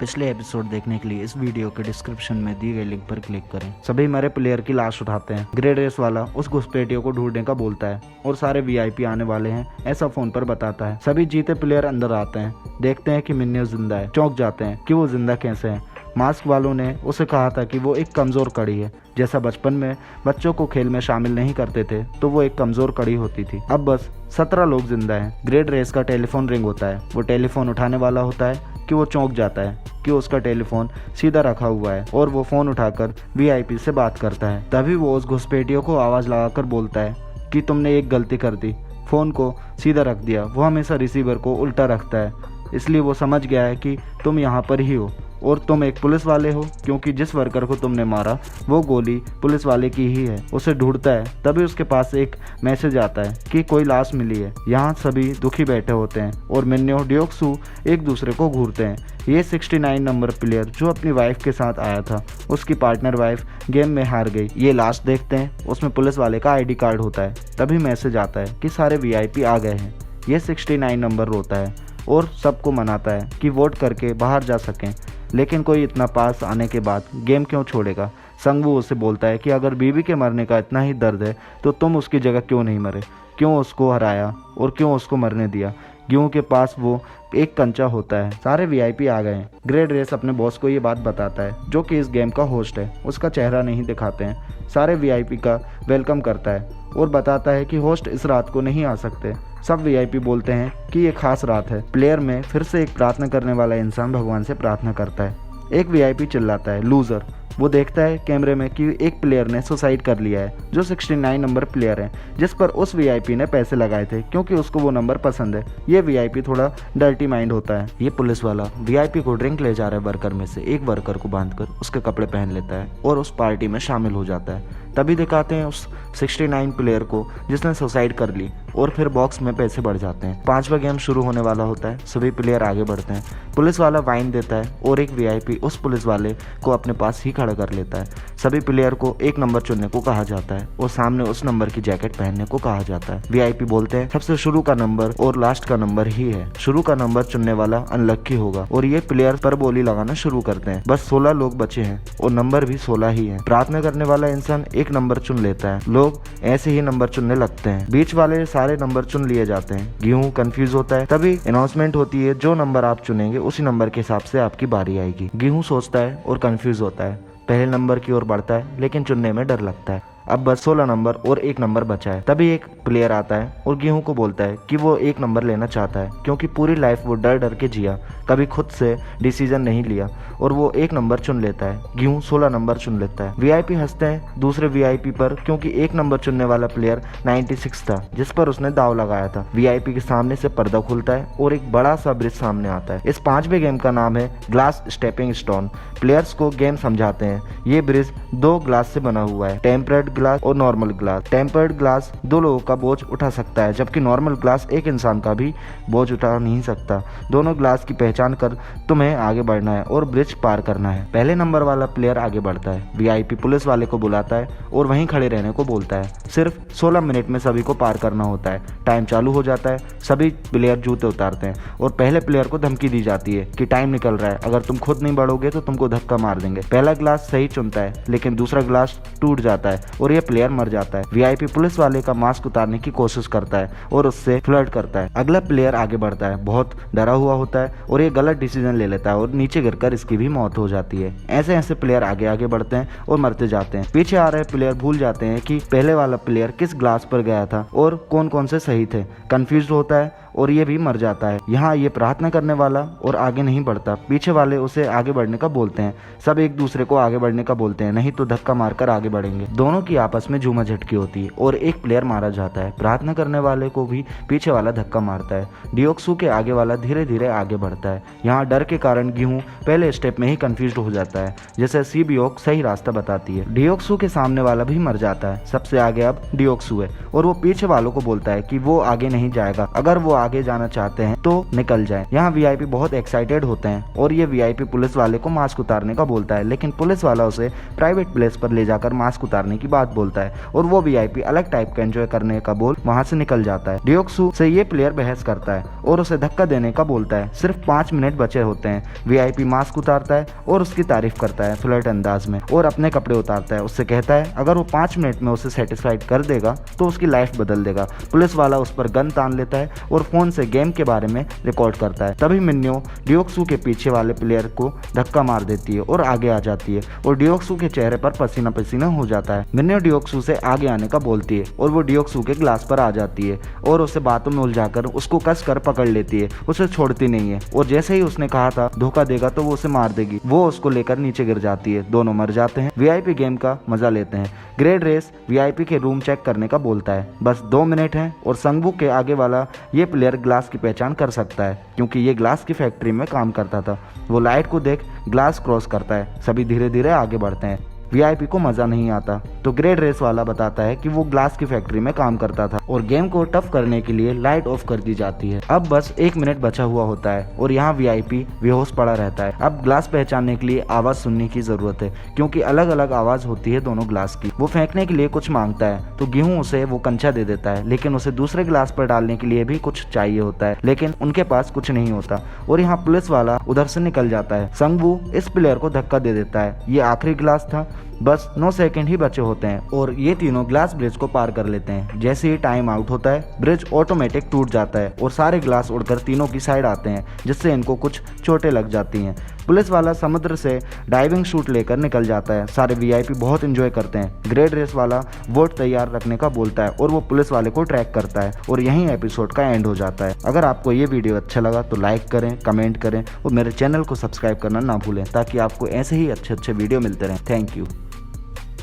पिछले एपिसोड देखने के लिए इस वीडियो के डिस्क्रिप्शन में दी गई लिंक पर क्लिक करें। सभी मरे प्लेयर की लाश उठाते हैं। ग्रे ड्रेस वाला उस घुसपैठियों को ढूंढने का बोलता है और सारे वीआईपी आने वाले हैं ऐसा फोन पर बताता है। सभी जीते प्लेयर अंदर आते हैं, देखते हैं कि मिन्यो जिंदा है। चौंक जाते हैं कि वो जिंदा कैसे है। मास्क वालों ने उसे कहा था कि वो एक कमजोर कड़ी है। जैसा बचपन में बच्चों को खेल में शामिल नहीं करते थे तो वो एक कमजोर कड़ी होती थी। अब बस 17 लोग जिंदा हैं। ग्रे ड्रेस का टेलीफोन रिंग होता है। वो टेलीफोन उठाने वाला होता है कि वो चौंक जाता है कि उसका टेलीफोन सीधा रखा हुआ है और वो फोन उठाकर वीआईपी से बात करता है। तभी वो उस घुसपैठियों को आवाज लगाकर बोलता है कि तुमने एक गलती कर दी, फोन को सीधा रख दिया। वो हमेशा रिसीवर को उल्टा रखता है, इसलिए वो समझ गया है कि तुम यहाँ पर ही हो और तुम एक पुलिस वाले हो, क्योंकि जिस वर्कर को तुमने मारा वो गोली पुलिस वाले की ही है। उसे ढूंढता है, तभी उसके पास एक मैसेज आता है कि कोई लाश मिली है। यहाँ सभी दुखी बैठे होते हैं और मिन्यो डियोक्सू एक दूसरे को घूरते हैं। ये 69 नंबर प्लेयर जो अपनी वाइफ के साथ आया था, उसकी पार्टनर वाइफ गेम में हार गई। ये लाश देखते हैं, उसमें पुलिस वाले का आईडी कार्ड होता है। तभी मैसेज आता है कि सारे वीआईपी आ गए हैं। ये 69 नंबर रोता है और सबको मनाता है कि वोट करके बाहर जा सकें, लेकिन कोई इतना पास आने के बाद गेम क्यों छोड़ेगा। संगवू उसे बोलता है कि अगर बीबी के मरने का इतना ही दर्द है तो तुम उसकी जगह क्यों नहीं मरे, क्यों उसको हराया और क्यों उसको मरने दिया। ग्यू के पास वो एक कंचा होता है। सारे वीआईपी आ गए हैं। ग्रे ड्रेस अपने बॉस को ये बात बताता है, जो कि इस गेम का होस्ट है। उसका चेहरा नहीं दिखाते हैं। सारे वीआईपी का वेलकम करता है और बताता है कि होस्ट इस रात को नहीं आ सकते। सब वीआईपी बोलते हैं कि ये खास रात है। प्लेयर में फिर से एक प्रार्थना करने वाला इंसान भगवान से प्रार्थना करता है। एक वीआईपी चिल्लाता है, लूजर। वो देखता है कैमरे में कि एक प्लेयर ने सुसाइड कर लिया है, जो 69 नंबर प्लेयर है, जिस पर उस वीआईपी ने पैसे लगाए थे क्योंकि उसको वो नंबर पसंद है। ये वीआईपी थोड़ा डर्टी माइंड होता है। ये पुलिस वाला वीआईपी को ड्रिंक ले जा रहा है। वर्कर में से एक वर्कर को बांधकर उसके कपड़े पहन लेता है और उस पार्टी में शामिल हो जाता है। तभी दिखाते हैं उस 69 प्लेयर को जिसने सुसाइड कर ली और फिर बॉक्स में पैसे बढ़ जाते हैं। 5वां गेम शुरू होने वाला होता है। सभी प्लेयर आगे बढ़ते हैं। पुलिस वाला वाइन देता है और एक वीआईपी उस पुलिस वाले को अपने पास ही खड़ा कर लेता है। सभी प्लेयर को एक नंबर चुनने को कहा जाता है और सामने उस नंबर की जैकेट पहनने को कहा जाता है। वीआईपी बोलते हैं सबसे शुरू का नंबर और लास्ट का नंबर ही है। शुरू का नंबर चुनने वाला अनलक्की होगा और ये प्लेयर पर बोली लगाना शुरू करते हैं। बस 16 लोग बचे हैं और नंबर भी 16 ही है। प्रार्थना करने वाला इंसान एक नंबर चुन लेता है। लोग ऐसे ही नंबर चुनने लगते हैं। बीच वाले सारे नंबर चुन लिए जाते हैं। गेहूं कंफ्यूज होता है। तभी अनाउंसमेंट होती है, जो नंबर आप चुनेंगे उसी नंबर के हिसाब से आपकी बारी आएगी। गेहूं सोचता है और कंफ्यूज होता है। पहले नंबर की ओर बढ़ता है लेकिन चुनने में डर लगता है। अब बस 16 नंबर और एक नंबर बचा है। तभी एक प्लेयर आता है और गेहूं को बोलता है कि वो एक नंबर लेना चाहता है, क्योंकि पूरी लाइफ वो डर डर के जिया, कभी खुद से डिसीजन नहीं लिया और वो एक नंबर चुन लेता है। गेहूं 16 नंबर चुन लेता है। वीआईपी हंसते हैं दूसरे वीआईपी पर, क्योंकि एक नंबर चुनने वाला प्लेयर 96 था जिस पर उसने दाव लगाया था। वीआईपी के सामने से पर्दा खुलता है और एक बड़ा सा ब्रिज सामने आता है। इस 5वें गेम का नाम है ग्लास स्टेपिंग स्टोन। प्लेयर्स को गेम समझाते हैं। ये ब्रिज 2 ग्लास से बना हुआ है, टेम्पर्ड ग्लास और नॉर्मल ग्लास। टेम्पर्ड ग्लास 2 लोगों का बोझ उठा सकता है, जबकि नॉर्मल ग्लास एक इंसान का भी बोझ उठा नहीं सकता। दोनों ग्लास की पहचान कर तुम्हें आगे बढ़ना है और ब्रिज पार करना है। पहले नंबर वाला प्लेयर आगे बढ़ता है। वीआईपी पुलिस वाले को बुलाता है और वहीं खड़े रहने को बोलता है। सिर्फ 16 मिनट में सभी को पार करना होता है। टाइम चालू हो जाता है। सभी प्लेयर जूते उतारते हैं और पहले प्लेयर को धमकी दी जाती है कि टाइम निकल रहा है, अगर तुम खुद नहीं बढ़ोगे तो तुमको धक्का मार देंगे। पहला ग्लास सही चुनता है लेकिन दूसरा ग्लास टूट जाता है और ये प्लेयर मर जाता है। वीआईपी पुलिस वाले का मास्क उतारने की कोशिश करता है और उससे फ्लर्ट करता है। अगला प्लेयर आगे बढ़ता है, बहुत डरा हुआ होता है और ये गलत डिसीजन ले लेता है और नीचे गिरकर इसकी भी मौत हो जाती है। ऐसे ऐसे प्लेयर आगे आगे बढ़ते हैं और मरते जाते हैं। पीछे आ रहे प्लेयर भूल जाते हैं कि पहले वाला प्लेयर किस ग्लास पर गया था और कौन कौन से सही थे। कंफ्यूज होता है और ये भी मर जाता है। यहाँ ये प्रार्थना करने वाला और आगे नहीं बढ़ता। पीछे वाले उसे आगे बढ़ने का बोलते हैं। सब एक दूसरे को आगे बढ़ने का बोलते हैं, नहीं तो धक्का मारकर आगे बढ़ेंगे। दोनों की आपस में झूमाझटकी होती है और एक प्लेयर मारा जाता है। प्रार्थना करने वाले को भी पीछे वाला धक्का मारता है। डियोक्सू के आगे वाला धीरे धीरे आगे बढ़ता है। यहाँ डर के कारण गेहूं पहले स्टेप में ही कंफ्यूज हो जाता है, जैसे सीबियोक सही रास्ता बताती है। डियोक्सू के सामने वाला भी मर जाता है। सबसे आगे अब डियोक्सू है और वो पीछे वालों को बोलता है कि वो आगे नहीं जाएगा। अगर वो आगे जाना चाहते हैं तो निकल जाए। यहाँ वीआईपी बहुत एक्साइटेड होते हैं और ये वीआईपी पुलिस वाले को मास्क उतारने का बोलता है, लेकिन पुलिस वाला उसे प्राइवेट प्लेस पर ले जाकर मास्क उतारने की बात बोलता है और वो वीआईपी अलग टाइप का एंजॉय करने का बोल वहाँ से निकल जाता है। डियोक्सू से ये प्लेयर बहस करता है और उसे धक्का देने का बोलता है। सिर्फ 5 मिनट बचे होते हैं। वीआईपी मास्क उतारता है और उसकी तारीफ करता है फ्लर्ट अंदाज में और अपने कपड़े उतारता है। उससे कहता है अगर वो 5 मिनट में उसे सेटिस्फाइड कर देगा तो उसकी लाइफ बदल देगा। पुलिस वाला उस पर गन तान लेता है और फोन से गेम के बारे में रिकॉर्ड करता है। तभी मिन्यो डियोक्सू के पीछे वाले प्लेयर को धक्का मार देती है और आगे आ जाती है और डियोक्सू के चेहरे पर पसीना पसीना हो जाता है। मिन्यो डियोक्सू से आगे आने का बोलती है और वो डियोक्सू के ग्लास पर आ जाती है और उसे बातों में उलझाकर उसको कस कर पकड़ लेती है। उसे छोड़ती नहीं है और जैसे ही उसने कहा था धोखा देगा तो वो उसे मार देगी, वो उसको लेकर नीचे गिर जाती है। दोनों मर जाते हैं। वीआईपी गेम का मजा लेते हैं। ग्रेड रेस वीआईपी के रूम चेक करने का बोलता है। बस 2 मिनट हैं और संगबू के आगे वाला ये प्लेयर ग्लास की पहचान कर सकता है क्योंकि ये ग्लास की फैक्ट्री में काम करता था। वो लाइट को देख ग्लास क्रॉस करता है। सभी धीरे धीरे आगे बढ़ते हैं। वीआईपी को मजा नहीं आता तो ग्रेड रेस वाला बताता है कि वो ग्लास की फैक्ट्री में काम करता था और गेम को टफ करने के लिए लाइट ऑफ कर दी जाती है। अब बस 1 मिनट बचा हुआ होता है और यहाँ वीआईपी बेहोश पड़ा रहता है। अब ग्लास पहचानने के लिए आवाज सुनने की जरूरत है क्योंकि अलग अलग आवाज होती है दोनों ग्लास की। वो फेंकने के लिए कुछ मांगता है तो गेहूं उसे वो कंचा दे देता है, लेकिन उसे दूसरे ग्लास पर डालने के लिए भी कुछ चाहिए होता है, लेकिन उनके पास कुछ नहीं होता और यहाँ पुलिस वाला उधर से निकल जाता है। संगबू इस प्लेयर को धक्का दे देता है। ये आखिरी ग्लास था। बस 9 सेकंड ही बचे होते हैं और ये तीनों ग्लास ब्रिज को पार कर लेते हैं। जैसे ही टाइम आउट होता है ब्रिज ऑटोमेटिक टूट जाता है और सारे ग्लास उड़कर तीनों की साइड आते हैं जिससे इनको कुछ चोटें लग जाती हैं। पुलिस वाला समुद्र से डाइविंग शूट लेकर निकल जाता है। सारे वीआईपी बहुत एंजॉय करते हैं। ग्रेड रेस वाला वोट तैयार रखने का बोलता है और वो पुलिस वाले को ट्रैक करता है और यहीं एपिसोड का एंड हो जाता है। अगर आपको ये वीडियो अच्छा लगा तो लाइक करें, कमेंट करें और मेरे चैनल को सब्सक्राइब करना ना भूलें ताकि आपको ऐसे ही अच्छे अच्छे वीडियो मिलते रहें। Thank you.